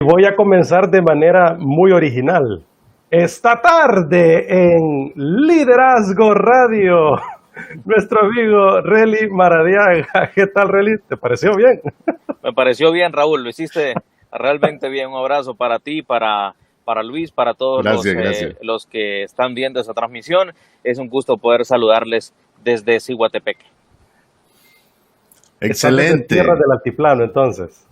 Voy a comenzar de manera muy original. Esta tarde en Liderazgo Radio, nuestro amigo Relly Maradiaga. ¿Qué tal, Relly? ¿Te pareció bien? Me pareció bien, Raúl, lo hiciste realmente bien. Un abrazo para ti, para Luis, para todos Gracias, gracias. los que están viendo esa transmisión. Es un gusto poder saludarles desde Ciguatepeque. Estás desde tierras Excelente. del altiplano, entonces.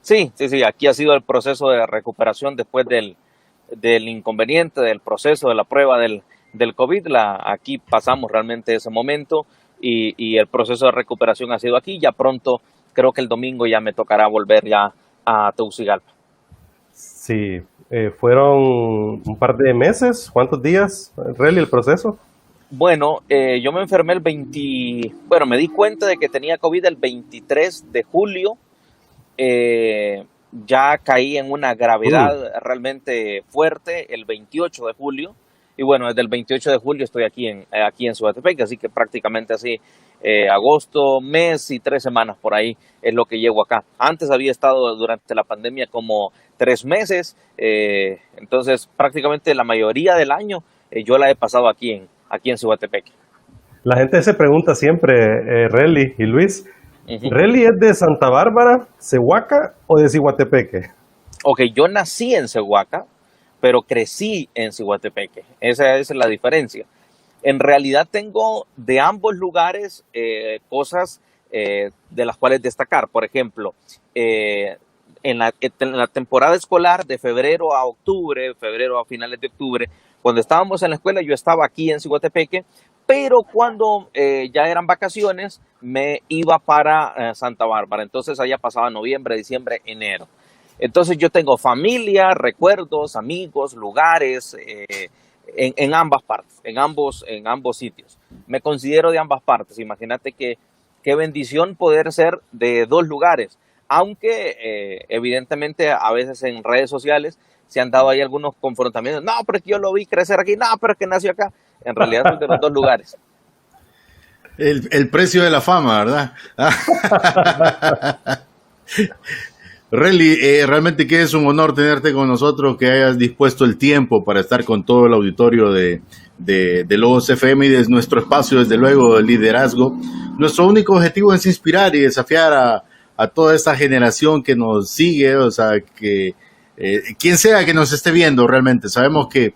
Sí, aquí ha sido el proceso de recuperación después del inconveniente, del proceso, de la prueba del COVID. Aquí pasamos realmente ese momento y el proceso de recuperación ha sido aquí. Ya pronto, creo que el domingo ya me tocará volver ya a Tegucigalpa. Sí, fueron un par de meses. ¿Cuántos días, Relly, el proceso? Bueno, yo me enfermé bueno, me di cuenta de que tenía COVID el 23 de julio. Ya caí en una Mm. gravedad realmente fuerte el 28 de julio. Y bueno, desde el 28 de julio estoy aquí en Suatepeque, así que prácticamente así, agosto, mes y 3 semanas por ahí es lo que llevo acá. Antes había estado durante la pandemia como 3 meses, entonces prácticamente la mayoría del año yo la he pasado aquí en Suatepeque. La gente se pregunta siempre, Relly y Luis, Ujú. ¿Relly es de Santa Bárbara, Cehuaca o de Ciguatepeque? Ok, yo nací en Cehuaca, pero crecí en Ciguatepeque. Esa es la diferencia. En realidad tengo de ambos lugares cosas de las cuales destacar. Por ejemplo, eh, en la temporada escolar de febrero a octubre, febrero a finales de octubre, cuando estábamos en la escuela, yo estaba aquí en Ciguatepeque, pero cuando ya eran vacaciones, me iba para Santa Bárbara. Entonces allá pasaba noviembre, diciembre, enero. Entonces yo tengo familia, recuerdos, amigos, lugares en ambas partes, en ambos sitios. Me considero de ambas partes. Imagínate qué bendición poder ser de dos lugares, aunque evidentemente a veces en redes sociales se han dado ahí algunos confrontamientos. No, pero es que yo lo vi crecer aquí, no, pero es que nació acá. En realidad soy de los dos lugares. El precio de la fama, ¿verdad? Relly, realmente que es un honor tenerte con nosotros, que hayas dispuesto el tiempo para estar con todo el auditorio de Logos FM y de nuestro espacio, desde luego, de liderazgo. Nuestro único objetivo es inspirar y desafiar a toda esta generación que nos sigue, o sea, que quien sea que nos esté viendo realmente. Sabemos que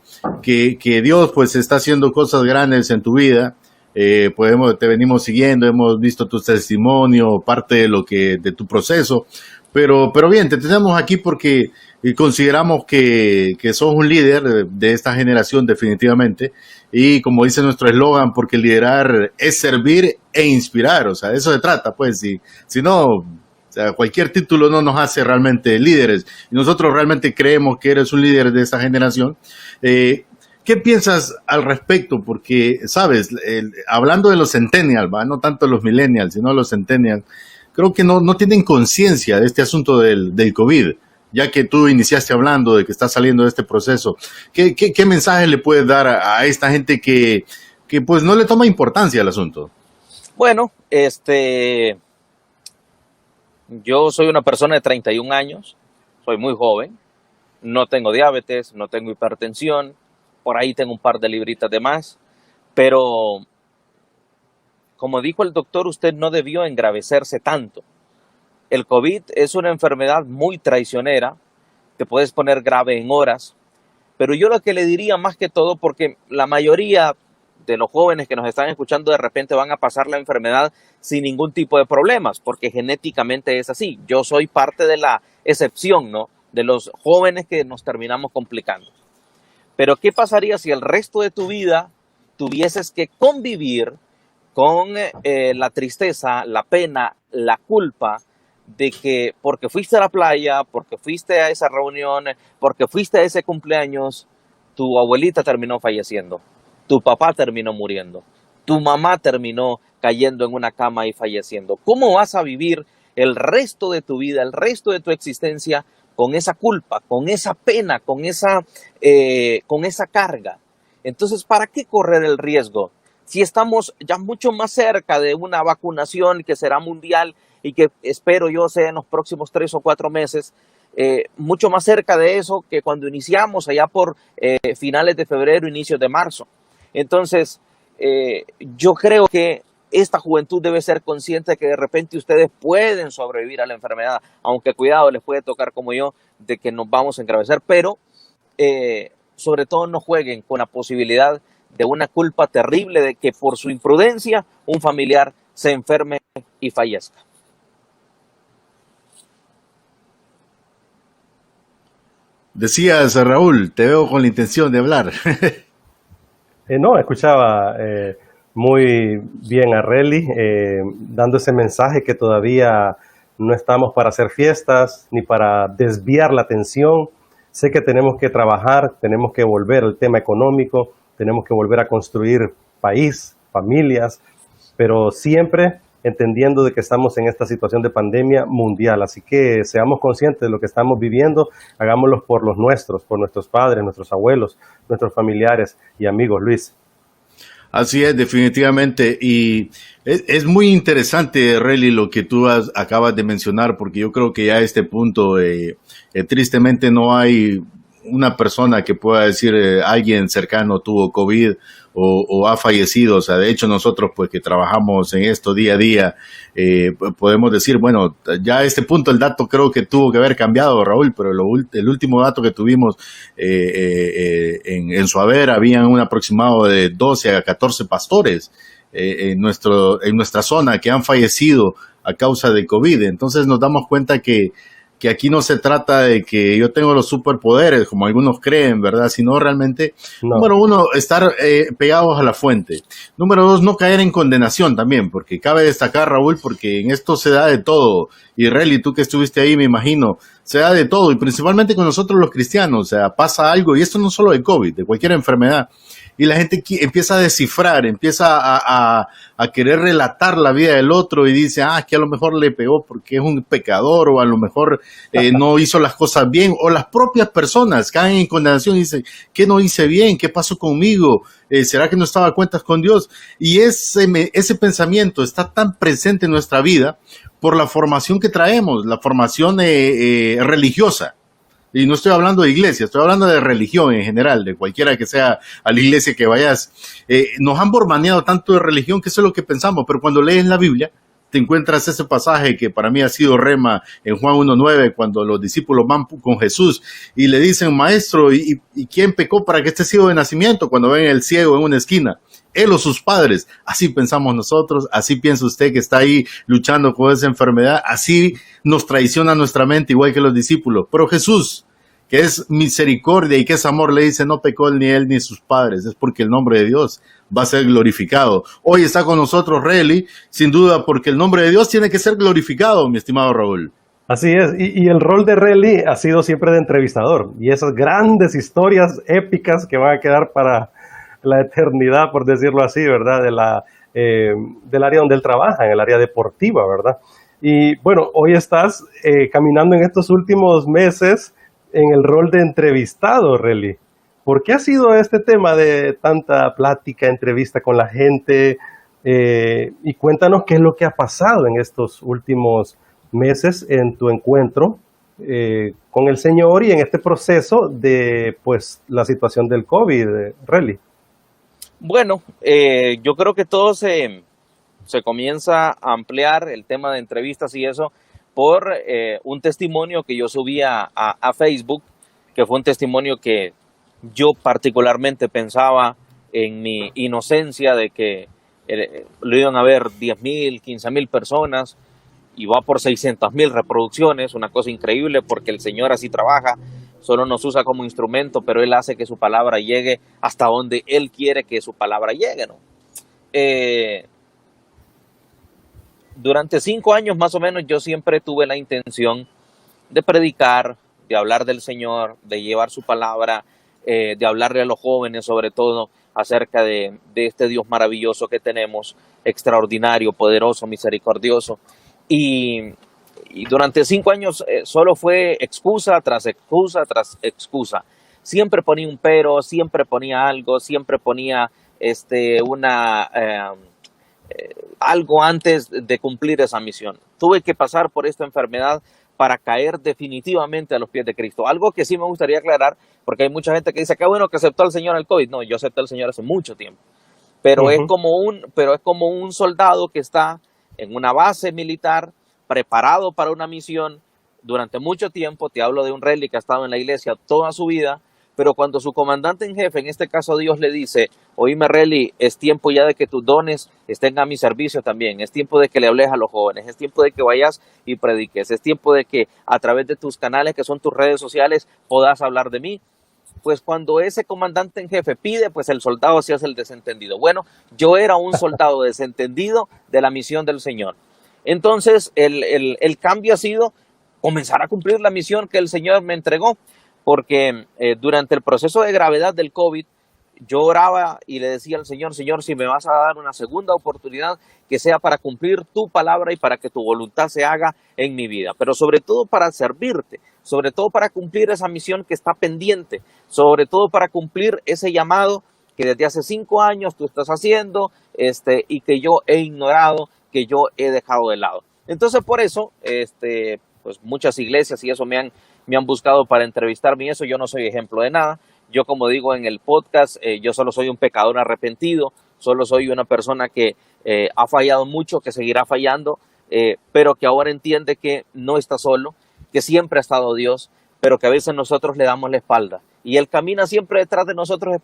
Dios pues está haciendo cosas grandes en tu vida. Te venimos siguiendo, hemos visto tu testimonio, parte de tu proceso. Pero bien, te tenemos aquí porque consideramos que sos un líder de esta generación definitivamente. Y como dice nuestro eslogan, porque liderar es servir e inspirar. O sea, de eso se trata, pues. Si no, o sea, cualquier título no nos hace realmente líderes. Y nosotros realmente creemos que eres un líder de esta generación. ¿Qué piensas al respecto? Porque, sabes, hablando de los centennials, ¿va? No tanto los millennials, sino los centennials, creo que no tienen conciencia de este asunto del COVID, ya que tú iniciaste hablando de que estás saliendo de este proceso. ¿Qué mensaje le puedes dar a esta gente que pues no le toma importancia al asunto? Bueno, yo soy una persona de 31 años, soy muy joven, no tengo diabetes, no tengo hipertensión, por ahí tengo un par de libritas de más, pero como dijo el doctor, usted no debió engravecerse tanto. El COVID es una enfermedad muy traicionera, te puedes poner grave en horas, pero yo lo que le diría más que todo, porque la mayoría de los jóvenes que nos están escuchando de repente van a pasar la enfermedad sin ningún tipo de problemas, porque genéticamente es así. Yo soy parte de la excepción, ¿no? De los jóvenes que nos terminamos complicando. Pero ¿qué pasaría si el resto de tu vida tuvieses que convivir con la tristeza, la pena, la culpa de que porque fuiste a la playa, porque fuiste a esa reunión, porque fuiste a ese cumpleaños, tu abuelita terminó falleciendo, tu papá terminó muriendo, tu mamá terminó cayendo en una cama y falleciendo? ¿Cómo vas a vivir el resto de tu vida, el resto de tu existencia con esa culpa, con esa pena, con esa carga? Entonces, ¿para qué correr el riesgo? Si estamos ya mucho más cerca de una vacunación que será mundial y que espero yo sea en los próximos 3 o 4 meses, mucho más cerca de eso que cuando iniciamos allá por finales de febrero, inicios de marzo. Entonces, yo creo que esta juventud debe ser consciente de que de repente ustedes pueden sobrevivir a la enfermedad, aunque cuidado, les puede tocar como yo, de que nos vamos a engravecer, pero sobre todo no jueguen con la posibilidad de una culpa terrible de que por su imprudencia un familiar se enferme y fallezca. Decías, Raúl, te veo con la intención de hablar. No, escuchaba muy bien a Relly dando ese mensaje que todavía no estamos para hacer fiestas ni para desviar la atención. Sé que tenemos que trabajar, tenemos que volver al tema económico, tenemos que volver a construir país, familias, pero siempre entendiendo de que estamos en esta situación de pandemia mundial. Así que seamos conscientes de lo que estamos viviendo, hagámoslo por los nuestros, por nuestros padres, nuestros abuelos, nuestros familiares y amigos. Luis. Así es, definitivamente. Y es muy interesante, Relly, lo que tú acabas de mencionar, porque yo creo que ya a este punto, tristemente, no hay una persona que pueda decir alguien cercano tuvo COVID o ha fallecido. O sea, de hecho nosotros pues que trabajamos en esto día a día, podemos decir, bueno, ya a este punto el dato creo que tuvo que haber cambiado, Raúl, pero el último dato que tuvimos en su haber habían un aproximado de 12 a 14 pastores en nuestra zona que han fallecido a causa de COVID. Entonces nos damos cuenta que aquí no se trata de que yo tengo los superpoderes, como algunos creen, ¿verdad? Sino realmente, No. número uno, estar pegados a la fuente. Número dos, no caer en condenación también, porque cabe destacar, Raúl, porque en esto se da de todo. Y Relly, tú que estuviste ahí, me imagino, se da de todo, y principalmente con nosotros los cristianos. O sea, pasa algo, y esto no solo de COVID, de cualquier enfermedad. Y la gente empieza a descifrar, empieza a querer relatar la vida del otro y dice, que a lo mejor le pegó porque es un pecador o a lo mejor no hizo las cosas bien, o las propias personas caen en condenación y dicen, ¿qué no hice bien? ¿Qué pasó conmigo? ¿Será que no estaba a cuentas con Dios? Y ese pensamiento está tan presente en nuestra vida por la formación que traemos, la formación religiosa. Y no estoy hablando de iglesia, estoy hablando de religión en general, de cualquiera que sea a la iglesia que vayas. Nos han bormaneado tanto de religión que eso es lo que pensamos, pero cuando lees la Biblia, te encuentras ese pasaje que para mí ha sido rema en Juan 1:9, cuando los discípulos van con Jesús y le dicen, maestro, ¿y quién pecó para que esté ciego de nacimiento? Cuando ven el ciego en una esquina, él o sus padres. Así pensamos nosotros, así piensa usted que está ahí luchando con esa enfermedad, así nos traiciona nuestra mente igual que los discípulos. Pero Jesús, que es misericordia y que es amor, le dice, no pecó ni él ni sus padres, es porque el nombre de Dios va a ser glorificado. Hoy está con nosotros Relly, sin duda, porque el nombre de Dios tiene que ser glorificado, mi estimado Raúl. Así es, y el rol de Relly ha sido siempre de entrevistador, y esas grandes historias épicas que van a quedar para la eternidad, por decirlo así, ¿verdad? Del área donde él trabaja, en el área deportiva, ¿verdad? Y bueno, hoy estás caminando en estos últimos meses en el rol de entrevistado, Relly. ¿Por qué ha sido este tema de tanta plática, entrevista con la gente? Y cuéntanos qué es lo que ha pasado en estos últimos meses en tu encuentro con el Señor y en este proceso de pues la situación del COVID, Relly. Bueno, yo creo que todo se comienza a ampliar el tema de entrevistas y eso por un testimonio que yo subí a Facebook, que fue un testimonio que yo particularmente pensaba en mi inocencia de que lo iban a ver 10,000, 15,000 personas y va por 600,000 reproducciones, una cosa increíble porque el Señor así trabaja, solo nos usa como instrumento, pero Él hace que su palabra llegue hasta donde Él quiere que su palabra llegue, ¿no? Durante 5 años más o menos yo siempre tuve la intención de predicar, de hablar del Señor, de llevar su palabra, de hablarle a los jóvenes sobre todo acerca de este Dios maravilloso que tenemos, extraordinario, poderoso, misericordioso. Y durante 5 años solo fue excusa tras excusa tras excusa. Siempre ponía un pero, siempre ponía algo, siempre ponía algo antes de cumplir esa misión. Tuve que pasar por esta enfermedad para caer definitivamente a los pies de Cristo. Algo que sí me gustaría aclarar, porque hay mucha gente que dice, qué bueno que aceptó al Señor al COVID. No, yo acepté al Señor hace mucho tiempo. Pero es como un soldado que está en una base militar, preparado para una misión durante mucho tiempo. Te hablo de un Relly que ha estado en la iglesia toda su vida, pero cuando su comandante en jefe, en este caso Dios, le dice, oíme Relly, es tiempo ya de que tus dones estén a mi servicio también, es tiempo de que le hables a los jóvenes, es tiempo de que vayas y prediques, es tiempo de que a través de tus canales, que son tus redes sociales, puedas hablar de mí. Pues cuando ese comandante en jefe pide, pues el soldado se hace el desentendido. Bueno, yo era un soldado desentendido de la misión del Señor. Entonces, el cambio ha sido comenzar a cumplir la misión que el Señor me entregó, porque durante el proceso de gravedad del COVID, yo oraba y le decía al Señor, Señor, si me vas a dar una segunda oportunidad, que sea para cumplir tu palabra y para que tu voluntad se haga en mi vida, pero sobre todo para servirte, sobre todo para cumplir esa misión que está pendiente, sobre todo para cumplir ese llamado que desde hace 5 años tú estás haciendo, y que yo he ignorado, que yo he dejado de lado. Entonces, por eso, pues muchas iglesias y eso me han buscado para entrevistarme y eso. Yo no soy ejemplo de nada. Yo, como digo en el podcast, yo solo soy un pecador arrepentido, solo soy una persona que ha fallado mucho, que seguirá fallando, pero que ahora entiende que no está solo, que siempre ha estado Dios, pero que a veces nosotros le damos la espalda. Y Él camina siempre detrás de nosotros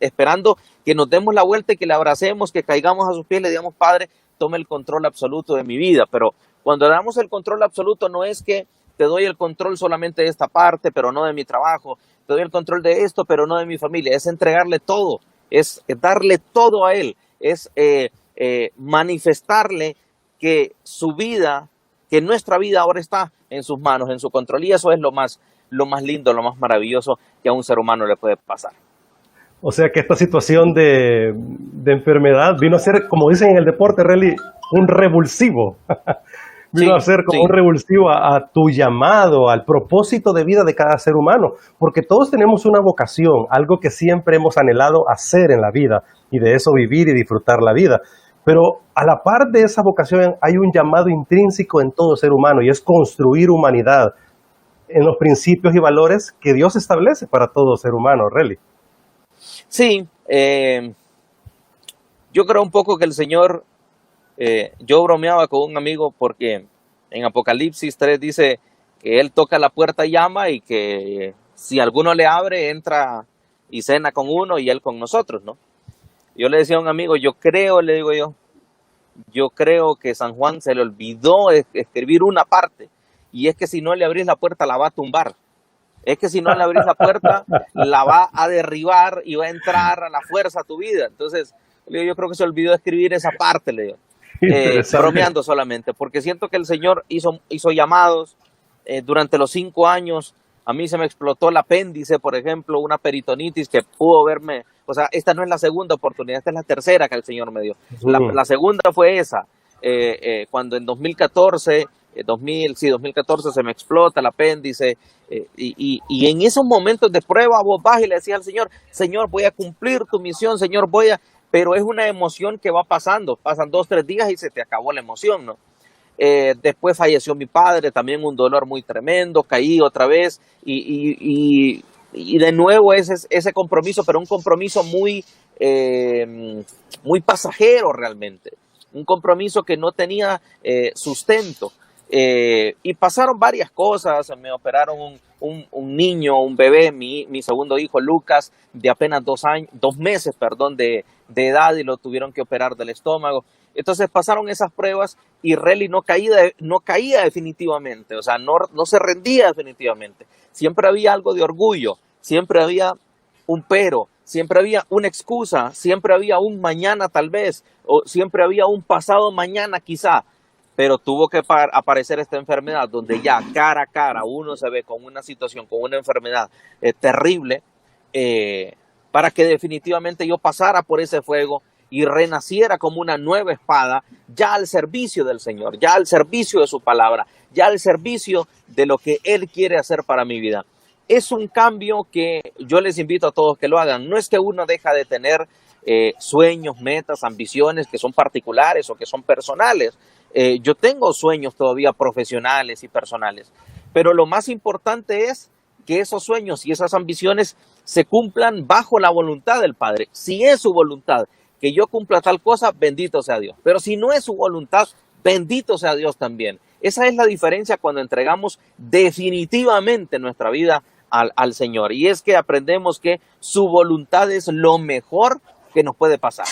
esperando que nos demos la vuelta y que le abracemos, que caigamos a sus pies y le digamos, Padre, tome el control absoluto de mi vida. Pero cuando le damos el control absoluto no es que te doy el control solamente de esta parte, pero no de mi trabajo, te doy el control de esto, pero no de mi familia. Es entregarle todo, es darle todo a Él, es manifestarle que su vida, que nuestra vida ahora está en sus manos, en su control. Y eso es lo más lindo, lo más maravilloso que a un ser humano le puede pasar. O sea que esta situación de enfermedad vino a ser, como dicen en el deporte, Relly, un revulsivo. Vino a ser como un revulsivo a tu llamado, al propósito de vida de cada ser humano. Porque todos tenemos una vocación, algo que siempre hemos anhelado hacer en la vida y de eso vivir y disfrutar la vida. Pero a la par de esa vocación hay un llamado intrínseco en todo ser humano y es construir humanidad en los principios y valores que Dios establece para todo ser humano, Relly. Sí, yo creo un poco que el Señor, yo bromeaba con un amigo porque en Apocalipsis 3 dice que Él toca la puerta y llama y que si alguno le abre, entra y cena con uno y Él con nosotros, ¿no? Yo le decía a un amigo, yo creo que San Juan se le olvidó escribir una parte, y es que si no le abrís la puerta la va a tumbar. Es que si no le abrís la puerta, la va a derribar y va a entrar a la fuerza a tu vida. Entonces, le digo, yo creo que se olvidó de escribir esa parte, le digo. Bromeando solamente, porque siento que el Señor hizo llamados durante los 5 años. A mí se me explotó el apéndice, por ejemplo, una peritonitis que pudo verme. O sea, esta no es la segunda oportunidad, esta es la tercera que el Señor me dio. La segunda fue esa, cuando en 2014 se me explota el apéndice, y en esos momentos de prueba vos vas y le decías al Señor, Señor, voy a cumplir tu misión, Señor, pero es una emoción que va pasando, pasan 2-3 días y se te acabó la emoción, ¿no? Después falleció mi padre, también un dolor muy tremendo, caí otra vez y de nuevo ese compromiso, pero un compromiso muy pasajero realmente, un compromiso que no tenía sustento. Y pasaron varias cosas, me operaron un niño, un bebé, mi segundo hijo Lucas, de apenas 2 meses de edad, y lo tuvieron que operar del estómago. Entonces pasaron esas pruebas y Relly no caía definitivamente, o sea, no se rendía definitivamente. Siempre había algo de orgullo, siempre había un pero, siempre había una excusa, siempre había un mañana tal vez, o siempre había un pasado mañana quizá. Pero tuvo que aparecer esta enfermedad donde ya cara a cara uno se ve con una situación, con una enfermedad terrible, para que definitivamente yo pasara por ese fuego y renaciera como una nueva espada, ya al servicio del Señor, ya al servicio de su palabra, ya al servicio de lo que Él quiere hacer para mi vida. Es un cambio que yo les invito a todos que lo hagan. No es que uno deja de tener sueños, metas, ambiciones que son particulares o que son personales. Yo tengo sueños todavía profesionales y personales, Pero lo más importante es que esos sueños y esas ambiciones se cumplan bajo la voluntad del Padre. Si es su voluntad que yo cumpla tal cosa, bendito sea Dios. Pero si no es su voluntad, bendito sea Dios también. Esa es la diferencia cuando entregamos definitivamente nuestra vida al Señor. Y es que aprendemos que su voluntad es lo mejor que nos puede pasar.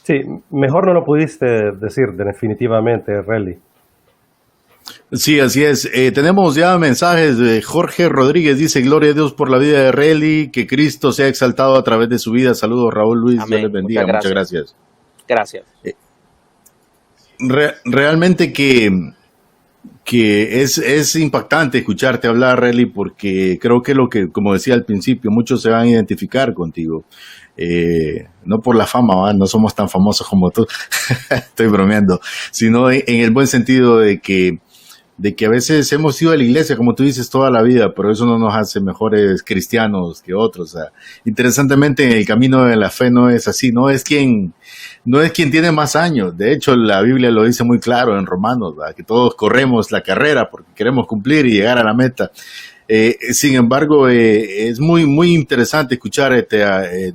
Sí, mejor no lo pudiste decir definitivamente, Relly. Sí, así es. Tenemos ya mensajes de Jorge Rodríguez, dice: gloria a Dios por la vida de Relly, que Cristo sea exaltado a través de su vida. Saludos, Raúl Luis, Amén. Dios les bendiga, muchas gracias. Gracias. Realmente que es impactante escucharte hablar, Relly, porque creo que como decía al principio, muchos se van a identificar contigo. No por la fama, ¿va? No somos tan famosos como tú, estoy bromeando, sino en el buen sentido de que a veces hemos ido a la iglesia, como tú dices, toda la vida, pero eso no nos hace mejores cristianos que otros. O sea, interesantemente, en el camino de la fe no es así, no es quien tiene más años. De hecho, la Biblia lo dice muy claro en Romanos, ¿verdad? Que todos corremos la carrera porque queremos cumplir y llegar a la meta. Sin embargo, es muy, muy interesante escucharte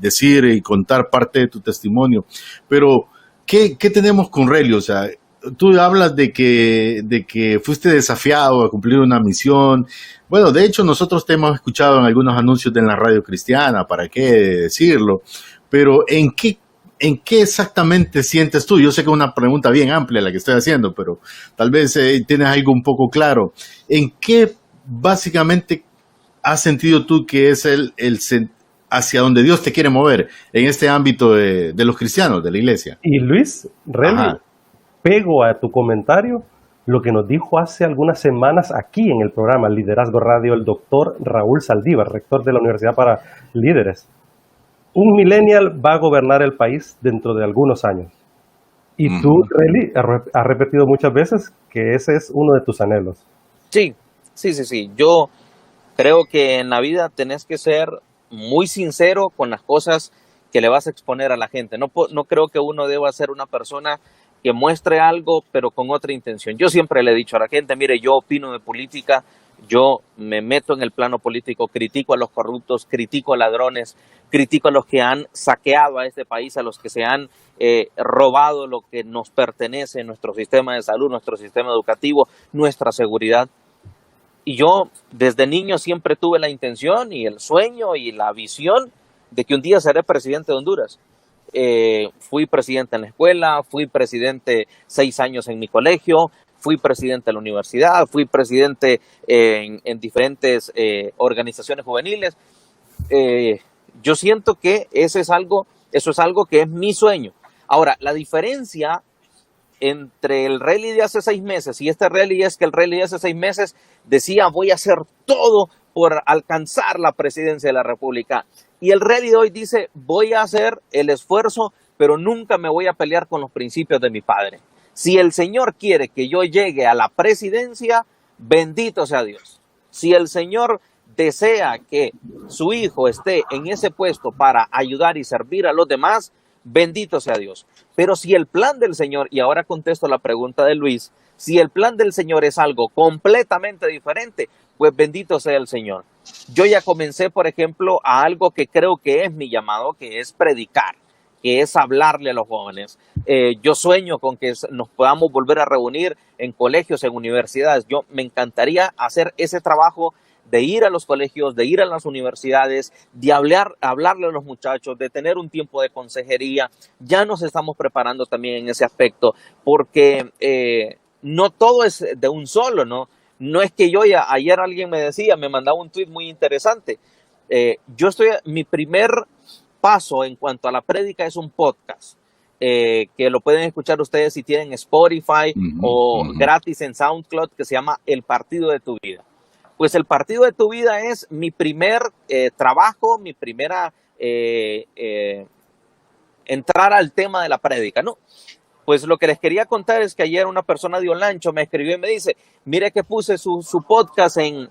decir y contar parte de tu testimonio. Pero, ¿qué tenemos con Relly? O sea, tú hablas de que fuiste desafiado a cumplir una misión. Bueno, de hecho, nosotros te hemos escuchado en algunos anuncios de la radio cristiana, ¿para qué decirlo? Pero, ¿en qué exactamente sientes tú? Yo sé que es una pregunta bien amplia la que estoy haciendo, pero tal vez tienes algo un poco claro. ¿En qué básicamente has sentido tú que es hacia donde Dios te quiere mover en este ámbito de los cristianos, de la iglesia? Y Luis, Relly, pego a tu comentario lo que nos dijo hace algunas semanas aquí en el programa Liderazgo Radio el doctor Raúl Saldívar, rector de la Universidad para Líderes. Un millennial va a gobernar el país dentro de algunos años. Y tú, Relly, has repetido muchas veces que ese es uno de tus anhelos. Sí. Yo creo que en la vida tenés que ser muy sincero con las cosas que le vas a exponer a la gente. No creo que uno deba ser una persona que muestre algo, pero con otra intención. Yo siempre le he dicho a la gente, mire, yo opino de política, yo me meto en el plano político, critico a los corruptos, critico a ladrones, critico a los que han saqueado a este país, a los que se han robado lo que nos pertenece, nuestro sistema de salud, nuestro sistema educativo, nuestra seguridad. Y yo desde niño siempre tuve la intención y el sueño y la visión de que un día seré presidente de Honduras. Fui presidente en la escuela, fui presidente 6 años en mi colegio, fui presidente de la universidad, fui presidente en diferentes organizaciones juveniles. Yo siento que eso es algo que es mi sueño. Ahora, la diferencia entre el Relly de hace 6 meses y este Relly es que el Relly de hace 6 meses decía voy a hacer todo por alcanzar la presidencia de la República, y el Relly de hoy dice voy a hacer el esfuerzo, pero nunca me voy a pelear con los principios de mi padre. Si el Señor quiere que yo llegue a la presidencia, bendito sea Dios. Si el Señor desea que su hijo esté en ese puesto para ayudar y servir a los demás, bendito sea Dios. Pero si el plan del Señor, y ahora contesto la pregunta de Luis, si el plan del Señor es algo completamente diferente, pues bendito sea el Señor. Yo ya comencé, por ejemplo, a algo que creo que es mi llamado, que es predicar, que es hablarle a los jóvenes. Yo sueño con que nos podamos volver a reunir en colegios, en universidades. Me encantaría hacer ese trabajo de ir a los colegios, de ir a las universidades, de hablarle a los muchachos, de tener un tiempo de consejería. Ya nos estamos preparando también en ese aspecto, porque no todo es de un solo, ¿no? No es que ayer alguien me mandaba un tweet muy interesante. Mi primer paso en cuanto a la prédica es un podcast, que lo pueden escuchar ustedes si tienen Spotify o gratis en SoundCloud, que se llama El Partido de tu Vida. Pues el Partido de tu Vida es mi primer trabajo, mi primera entrar al tema de la prédica, ¿no? Pues lo que les quería contar es que ayer una persona de Olancho me escribió y me dice, mire que puse su podcast en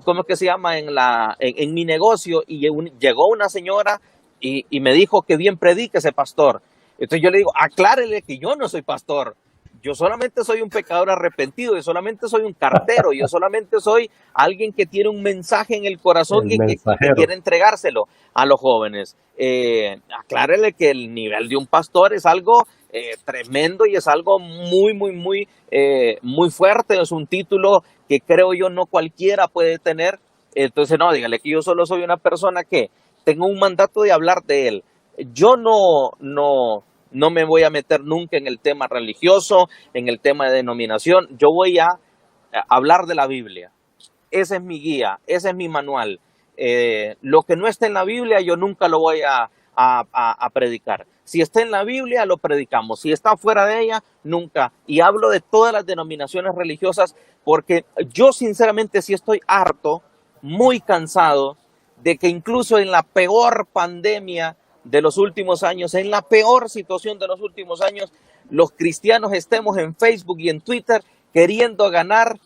¿cómo es que se llama? En mi negocio, y llegó una señora y me dijo que bien predica ese pastor. Entonces yo le digo, aclárele que yo no soy pastor. yo solamente soy un pecador arrepentido, yo solamente soy un cartero, yo solamente soy alguien que tiene un mensaje en el corazón El y que mensajero. quiere entregárselo a los jóvenes. Aclárele que el nivel de un pastor es algo tremendo y es algo muy fuerte, es un título que creo yo no cualquiera puede tener. Entonces, no, dígale que yo solo soy una persona que tengo un mandato de hablar de él. Yo no me voy a meter nunca en el tema religioso, en el tema de denominación. Yo voy a hablar de la Biblia. Ese es mi guía, ese es mi manual. Lo que no está en la Biblia, yo nunca lo voy a predicar. Si está en la Biblia, lo predicamos. Si está fuera de ella, nunca. Y hablo de todas las denominaciones religiosas porque yo sinceramente sí estoy harto, muy cansado de que incluso en la peor pandemia de los últimos años, en la peor situación de los últimos años, los cristianos estemos en Facebook y en Twitter queriendo ganar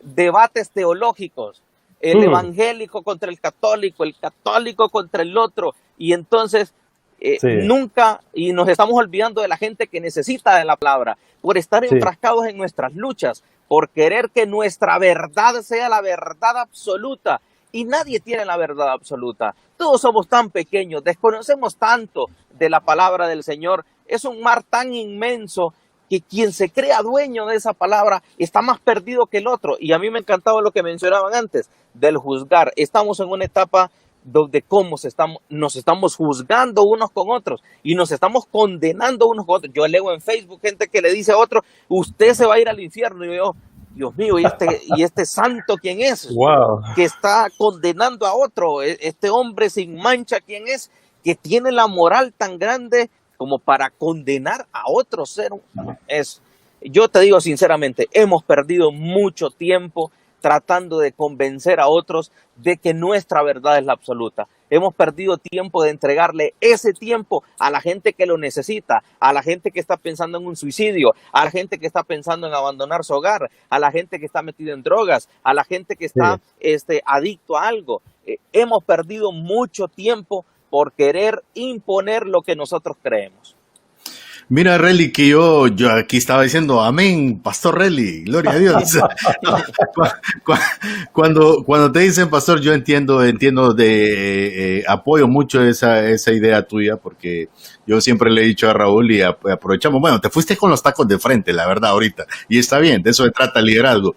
debates teológicos, el evangélico contra el católico contra el otro, y entonces Sí, nunca, y nos estamos olvidando de la gente que necesita de la palabra, por estar sí, enfrascados en nuestras luchas, por querer que nuestra verdad sea la verdad absoluta, y nadie tiene la verdad absoluta. Todos somos tan pequeños, desconocemos tanto de la palabra del Señor, es un mar tan inmenso que quien se crea dueño de esa palabra está más perdido que el otro. Y a mí me encantaba lo que mencionaban antes, del juzgar. Estamos en una etapa donde nos estamos juzgando unos con otros y nos estamos condenando unos con otros. Yo leo en Facebook gente que le dice a otro, usted se va a ir al infierno. Y yo, Dios mío, ¿y este santo quién es? wow, Que está condenando a otro. Este hombre sin mancha, ¿quién es? Que tiene la moral tan grande como para condenar a otro ser. Yo te digo sinceramente, hemos perdido mucho tiempo tratando de convencer a otros de que nuestra verdad es la absoluta. Hemos perdido tiempo de entregarle ese tiempo a la gente que lo necesita, a la gente que está pensando en un suicidio, a la gente que está pensando en abandonar su hogar, a la gente que está metida en drogas, a la gente que sí. está adicto a algo. Hemos perdido mucho tiempo por querer imponer lo que nosotros creemos. Mira, Relly, que yo aquí estaba diciendo, amén, Pastor Relly, gloria a Dios. No, cuando te dicen pastor, yo entiendo apoyo mucho esa idea tuya, porque yo siempre le he dicho a Raúl y aprovechamos, bueno, te fuiste con los tacos de frente, la verdad, ahorita, y está bien, de eso se trata el liderazgo.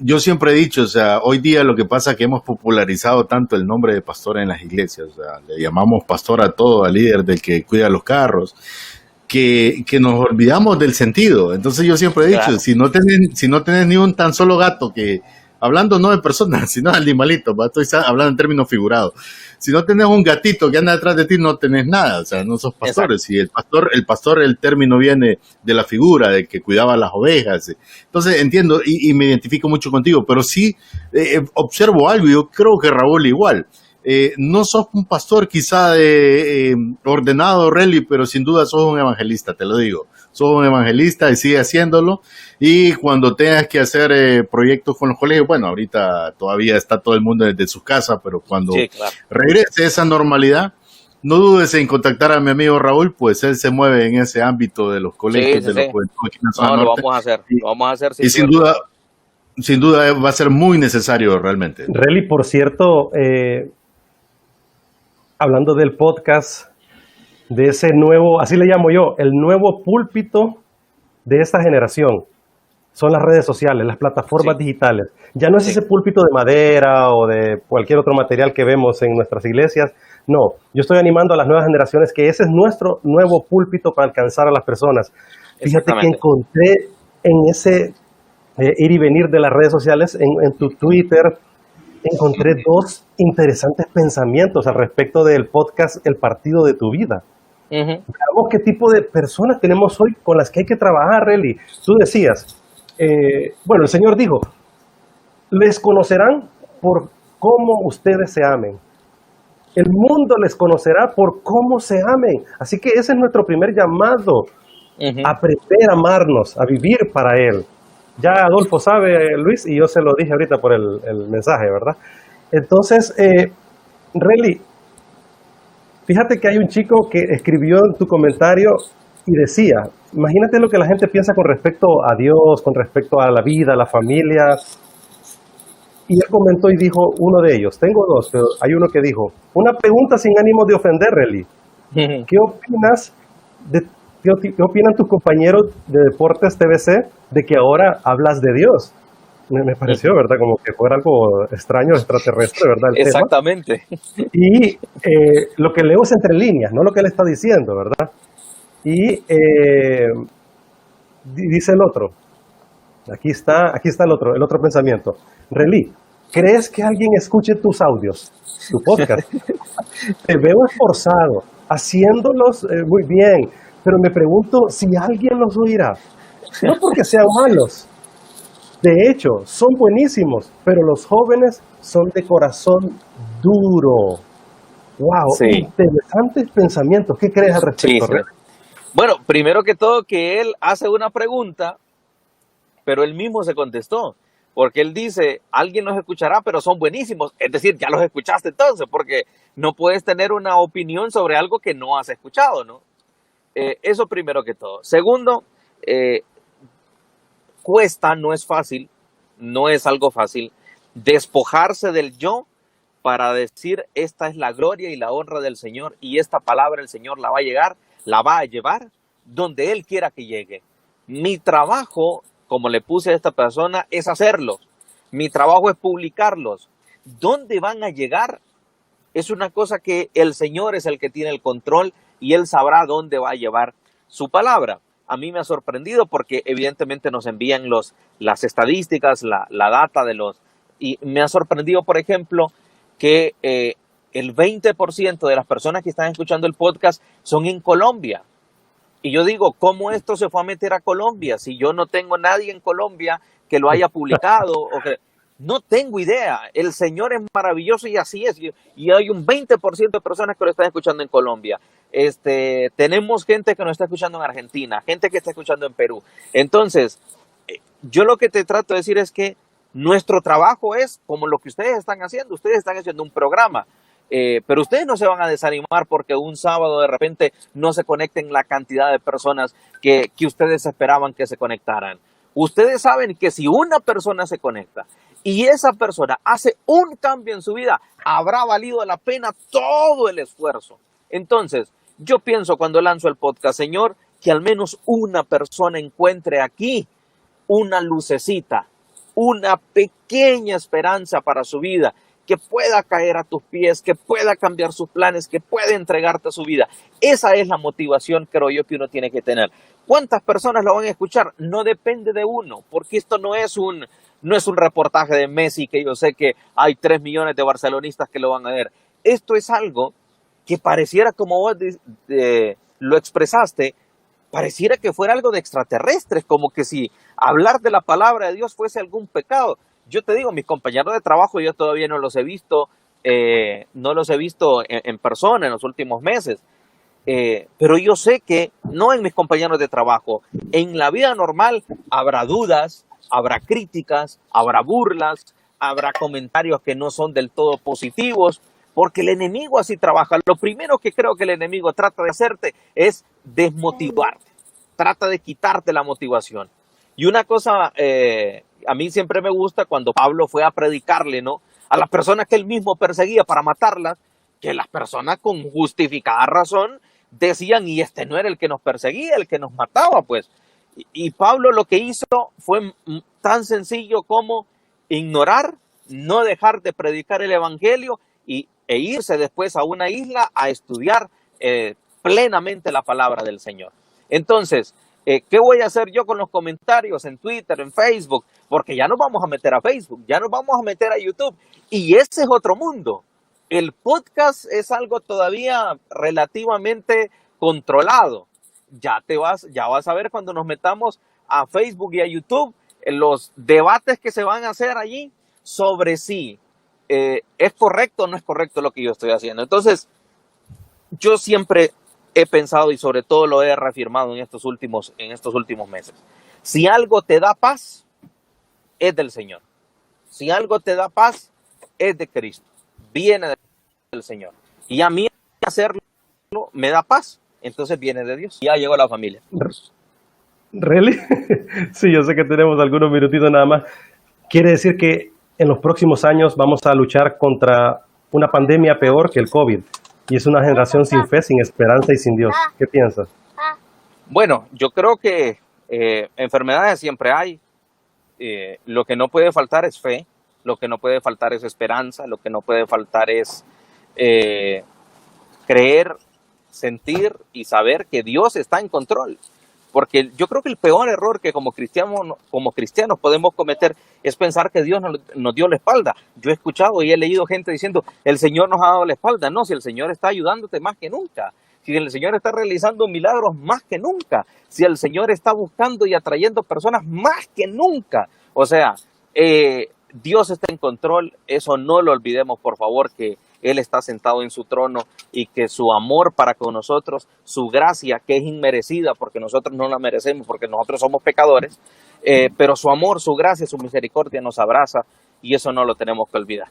Yo siempre he dicho, o sea, hoy día lo que pasa es que hemos popularizado tanto el nombre de pastor en las iglesias, o sea, le llamamos pastor a todo, al líder del que cuida los carros, que nos olvidamos del sentido. Entonces yo siempre he dicho, Claro. si no tenés ni un tan solo gato que, hablando no de personas, sino de animalitos, estoy hablando en términos figurados, si no tenés un gatito que anda detrás de ti, no tenés nada, o sea, no sos pastores. Exacto. Y el pastor, el término viene de la figura, de que cuidaba las ovejas. Entonces entiendo y me identifico mucho contigo, pero sí observo algo, y yo creo que Raúl igual. No sos un pastor quizá ordenado, Relly, pero sin duda sos un evangelista, te lo digo. Sos un evangelista y sigue haciéndolo. Y cuando tengas que hacer proyectos con los colegios, bueno, ahorita todavía está todo el mundo desde su casa, pero cuando Sí, claro. regrese esa normalidad, no dudes en contactar a mi amigo Raúl, pues él se mueve en ese ámbito de los colegios, Sí. de los juventud aquí en la zona No, lo norte. vamos a hacer. Lo vamos a hacer Y sin duda va a ser muy necesario realmente. Relly, por cierto, hablando del podcast, de ese nuevo, así le llamo yo, el nuevo púlpito de esta generación, son las redes sociales, las plataformas Sí. digitales. Ya no es Sí. ese púlpito de madera o de cualquier otro material que vemos en nuestras iglesias. No, yo estoy animando a las nuevas generaciones que ese es nuestro nuevo púlpito para alcanzar a las personas. Fíjate que Exactamente. encontré en ese ir y venir de las redes sociales, en tu Twitter, encontré dos interesantes pensamientos al respecto del podcast El Partido de tu Vida. Ujú. Veamos qué tipo de personas tenemos hoy con las que hay que trabajar, Relly. Tú decías, bueno, el Señor dijo, les conocerán por cómo ustedes se amen. El mundo les conocerá por cómo se amen. Así que ese es nuestro primer llamado, Ujú. aprender a amarnos, a vivir para Él. Ya Adolfo sabe, Luis, y yo se lo dije ahorita por el mensaje, ¿verdad? Entonces, Relly, fíjate que hay un chico que escribió en tu comentario y decía, imagínate lo que la gente piensa con respecto a Dios, con respecto a la vida, a la familia. Y él comentó y dijo, uno de ellos, tengo dos, pero hay uno que dijo, una pregunta sin ánimo de ofender, Relly. ¿Qué opinas qué opinan tus compañeros de Deportes TVC de que ahora hablas de Dios? Me pareció, ¿verdad? Como que fuera algo extraño, extraterrestre, ¿verdad? El Exactamente. tema. Y lo que leo es entre líneas, no lo que él está diciendo, ¿verdad? Y dice el otro, aquí está el otro pensamiento. Relí, ¿crees que alguien escuche tus audios, tu podcast? Te veo esforzado, haciéndolos muy bien, pero me pregunto si alguien los oirá. No porque sean malos, de hecho, son buenísimos, pero los jóvenes son de corazón duro. Wow, Sí, interesantes pensamientos. ¿Qué crees al sí, respecto, sí. Red? Bueno, primero que todo que él hace una pregunta, pero él mismo se contestó, porque él dice, alguien los escuchará, pero son buenísimos. Es decir, ya los escuchaste entonces, porque no puedes tener una opinión sobre algo que no has escuchado, ¿no? Eso primero que todo. Segundo, eh, cuesta, no es fácil, no es algo fácil, despojarse del yo para decir, esta es la gloria y la honra del Señor, y esta palabra el Señor la va a llevar donde Él quiera que llegue. Mi trabajo, como le puse a esta persona, es hacerlos. Mi trabajo es publicarlos. ¿Dónde van a llegar? Es una cosa que el Señor es el que tiene el control y Él sabrá dónde va a llevar su palabra. A mí me ha sorprendido porque evidentemente nos envían las estadísticas, la data de los... Y me ha sorprendido, por ejemplo, que el 20% de las personas que están escuchando el podcast son en Colombia. Y yo digo, ¿cómo esto se fue a meter a Colombia? Si yo no tengo nadie en Colombia que lo haya publicado o que... No tengo idea. El Señor es maravilloso y así es. Y hay un 20% de personas que lo están escuchando en Colombia. Tenemos gente que nos está escuchando en Argentina, gente que está escuchando en Perú. Entonces, yo lo que te trato de decir es que nuestro trabajo es como lo que ustedes están haciendo. Ustedes están haciendo un programa. Pero ustedes no se van a desanimar porque un sábado de repente no se conecten la cantidad de personas que ustedes esperaban que se conectaran. Ustedes saben que si una persona se conecta y esa persona hace un cambio en su vida, habrá valido la pena todo el esfuerzo. Entonces, yo pienso cuando lanzo el podcast, Señor, que al menos una persona encuentre aquí una lucecita, una pequeña esperanza para su vida, que pueda caer a tus pies, que pueda cambiar sus planes, que pueda entregarte su vida. Esa es la motivación, creo yo, que uno tiene que tener. ¿Cuántas personas lo van a escuchar? No depende de uno, porque esto no es un reportaje de Messi, que yo sé que hay 3 millones de barcelonistas que lo van a ver. Esto es algo que pareciera, como vos lo expresaste, pareciera que fuera algo de extraterrestres, como que si hablar de la palabra de Dios fuese algún pecado. Yo te digo, mis compañeros de trabajo yo todavía no los he visto, en persona en los últimos meses. Pero yo sé que no en mis compañeros de trabajo, en la vida normal habrá dudas, habrá críticas, habrá burlas, habrá comentarios que no son del todo positivos, porque el enemigo así trabaja. Lo primero que creo que el enemigo trata de hacerte es desmotivarte, trata de quitarte la motivación. Y una cosa, a mí siempre me gusta cuando Pablo fue a predicarle, ¿no?, a las personas que él mismo perseguía para matarlas, que las personas con justificada razón decían, y este no era el que nos perseguía, el que nos mataba, pues. Y Pablo lo que hizo fue tan sencillo como ignorar, no dejar de predicar el evangelio e irse después a una isla a estudiar plenamente la palabra del Señor. Entonces, ¿qué voy a hacer yo con los comentarios en Twitter, en Facebook? Porque ya nos vamos a meter a Facebook, ya nos vamos a meter a YouTube, y ese es otro mundo. El podcast es algo todavía relativamente controlado. Ya vas a ver cuando nos metamos a Facebook y a YouTube, los debates que se van a hacer allí sobre si es correcto o no es correcto lo que yo estoy haciendo. Entonces, yo siempre he pensado y sobre todo lo he reafirmado en estos últimos meses. Si algo te da paz, es del Señor. Si algo te da paz, es de Cristo. Viene del Señor. Y a mí hacerlo me da paz. entonces viene de Dios. Ya llegó la familia. ¿Really? Sí, yo sé que tenemos algunos minutitos nada más. Quiere decir que en los próximos años vamos a luchar contra una pandemia peor que el COVID. Y es una generación sin fe, sin esperanza y sin Dios. ¿Qué piensas? Bueno, yo creo que enfermedades siempre hay. Lo que no puede faltar es fe, lo que no puede faltar es esperanza, lo que no puede faltar es creer, sentir y saber que Dios está en control. Porque yo creo que el peor error que como cristianos podemos cometer es pensar que Dios nos dio la espalda. Yo he escuchado y he leído gente diciendo, el Señor nos ha dado la espalda. No, si el Señor está ayudándote más que nunca, si el Señor está realizando milagros más que nunca, si el Señor está buscando y atrayendo personas más que nunca. O sea, Dios está en control, eso no lo olvidemos, por favor, que Él está sentado en su trono y que su amor para con nosotros, su gracia que es inmerecida porque nosotros no la merecemos, porque nosotros somos pecadores, pero su amor, su gracia, su misericordia nos abraza y eso no lo tenemos que olvidar.